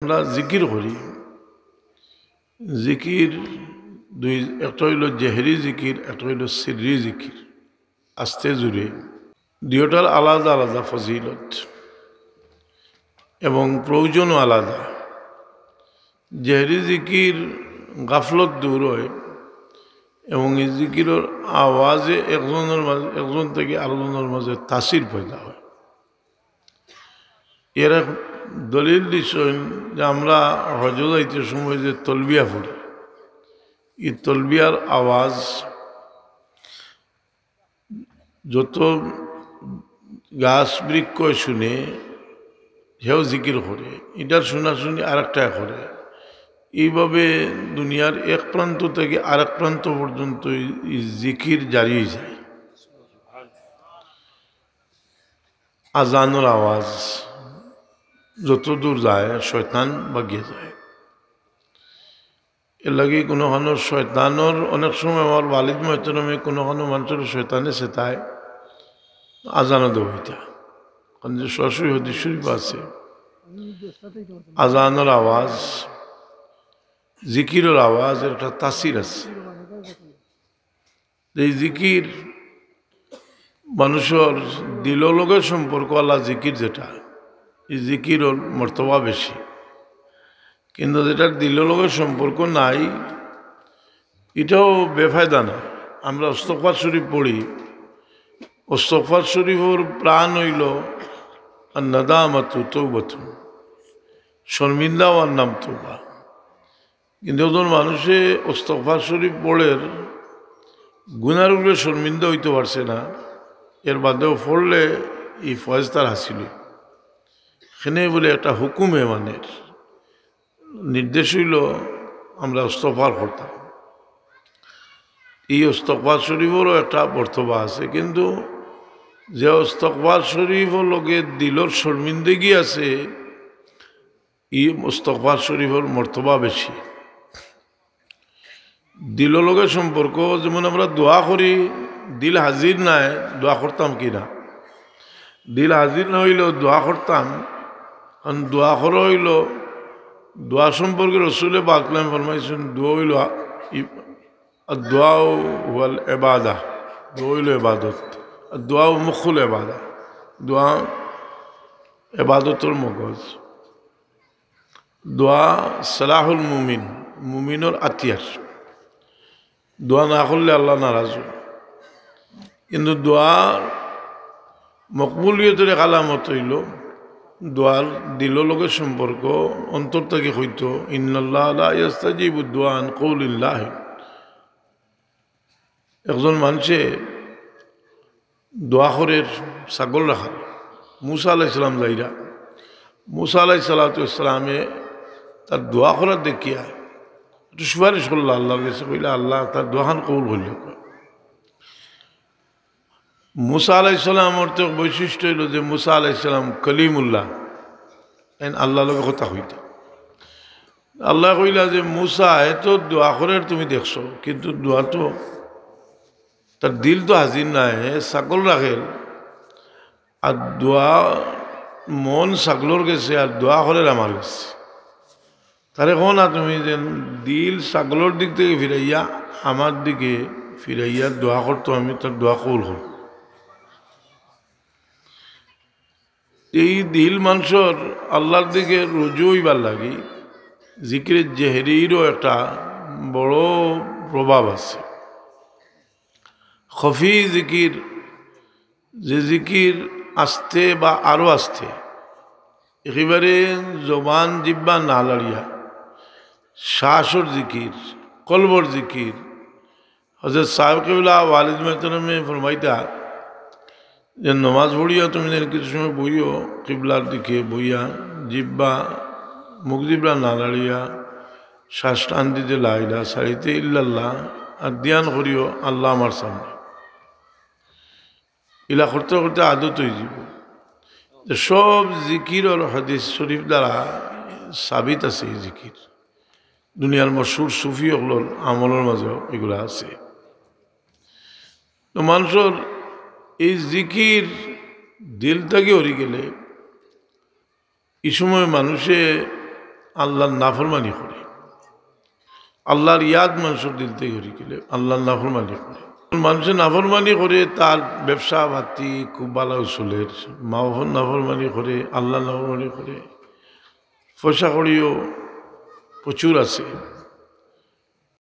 আমরা জিকির করি। জিকির দুই, একটা হইল জেহরি জিকির, একটা হইল সিররি জিকির, আস্তে জুড়ে। দুইটার আলাদা আলাদা ফজিলত এবং প্রয়োজনও আলাদা। জেহরি জিকির গাফলত দূর হয় এবং এই জিকিরের আওয়াজে একজন থেকে আরেকজনের মাঝে তাসির পয়দা হয়। এর এক দলিল দিচ্ছেন যে আমরা হজ যাইতে সময় যে তলবিয়া পড়ি, এই তলবিয়ার আওয়াজ যত গাছ বৃক্ষ শুনে সেও জিকির করে, এটার শোনাশুনি আর একটা করে। এইভাবে দুনিয়ার এক প্রান্ত থেকে আরেক প্রান্ত পর্যন্ত এই জিকির জারি যায়। আজানের আওয়াজ যত দূর যায় শয়তান বাগিয়ে যায়। এর লাগে কোনোখানো শয়তানোর অনেক সময় আমার ওয়ালিদ মহতরমে কোনোখানো মানুষের শয়তানে সেতায় আজানও দেবইটা, কারণ যে সরাসরি হদিস শরীফ আছে আজানের আওয়াজ, জিকিরের আওয়াজ, এর একটা তাসির আছে। এই জিকির মানুষের দিলের লগের সম্পর্ক আল্লাহ জিকির, যেটা এই জিকিরের মর্তবা বেশি, কিন্তু যেটার দিলের লগের সম্পর্ক নাই এটাও বেফায়দা না। আমরা ইস্তিগফার শরীফ পড়ি, ইস্তিগফার শরীফের প্রাণ হইল আর নাদামাতু তৌবাতু, শর্মিন্দা ওয়ার নাম তৌবা। কিন্তু যখন মানুষে ইস্তিগফার শরীফ পড়ে গুনার উপরে শর্মিন্দা হইতে পারছে না, এর বাদেও পড়লে এই ফয়েজ তার হাসিল। এখানে বলে একটা হুকুমে মানের নির্দেশ হইল আমরা ইস্তিগফার করতাম। এই ইস্তিগফার শরীফেরও একটা মর্তবা আছে, কিন্তু যে ইস্তিগফার শরীফের লগে দিলর শর্মিন্দগি আছে, এই ইস্তিগফার শরীফের মর্তবা বেশি। দিলর লগে সম্পর্ক, যেমন আমরা দোয়া করি, দিল হাজির নাই দোয়া করতাম কি না? দিল হাজির না হইলেও দোয়া করতাম, কারণ দোয়া করা হইল দোয়া সম্পর্কে রসুলে বাকলাম ফরমাইছেন, দোয়া হইল দোয়াও ওয়াল এবাদা, দোয়া হইল এবাদত, আর দোয়াও মুখুল এবাদা, দোয়া এবাদতর মগজ। দোয়া সালাহুল মুমিন, মুমিনের আতিয়ার। দোয়া না করলে আল্লাহ নারাজ হয়। কিন্তু দোয়ার মকবুলিয়তের আলামত হইল দোয়ার দিলের লগের সম্পর্ক অন্তর থেকে হইতো। ইন্নাল্লাহ লা ইস্তাজিবু দুআ আন কওলিল্লাহ। একজন মানুষে দোয়া করে ছাগল রাখাল, মুসা আলাইহিস সালাম যাইরা, মুসা আলাইহিস সালামে তার দোয়া করার দেখিয়া একটু সুপারিশ করলো আল্লাহর কাছে, কইলে আল্লাহ তার দোয়াখান কবুল হইল। মুসা আলাইহিস সালামের তো বৈশিষ্ট্য হইল যে মুসা আলাইহিস সালাম কলিমুল্লাহ, আল্লাহ লগে কথা হইত। আল্লাহ কইলা যে মুসা এত দোয়া করে তুমি দেখছো, কিন্তু দোয়া তো তার দিল তো হাজির নাই, ছাগল রাখেল আর দোয়া মন ছাগলর গেছে আর দোয়া করে আমার গেছে। তারে কো না তুমি যে দিল ছাগলর দিক থেকে ফিরাইয়া আমার দিকে ফিরাইয়া দোয়া করতো, আমি তার দোয়া কবুল হল। এই দিল মানুষের আল্লাহর দিকে রুজু হইবার লাগি জিকিরের জেহরিরও একটা বড় প্রভাব আছে। খফি জিকির, যে জিকির আস্তে বা আরো আস্তে, একেবারে জবান জিব্বা না লড়িয়া, শ্বাসর জিকির, কলবর জিকির। হযরত সাহেব কিবলা ওয়ালিদ মেহতরমে ফরমাইতা যে নমাজ পড়িয়া তুমি কিছু সময় বইও কিবলার দিকে বইয়া, জিব্বা মুখ জিব্বা না লাড়িয়া, শ্বাস টান দিতে লা ইলাহা ছাড়িতে ইল্লাল্লাহ, আর ধ্যান করিও আল্লাহ আমার সামনে। ইলা করতে করতে আদত হয়ে যাব। সব জিকির আর হাদিস শরীফ দ্বারা সাবিত আছে। এই জিকির দুনিয়ার মশহুর সুফি হল আমলের মাঝেও এগুলো আছে। তো মানুষের এই জিকির দিল থেকে হরি গেলে এই সময় মানুষে আল্লাহর নাফরমানি করে, আল্লাহর ইয়াদ মানুষের দিলতে করি গেলে আল্লাহর নাফরমানি করে। মানুষের নাফরমানি করে তার ব্যবসা বাতি খুব ভালো চলের, মা বাবার নাফরমানি করে, আল্লাহ নাফরমানি করে, পয়সা কড়িও প্রচুর আছে।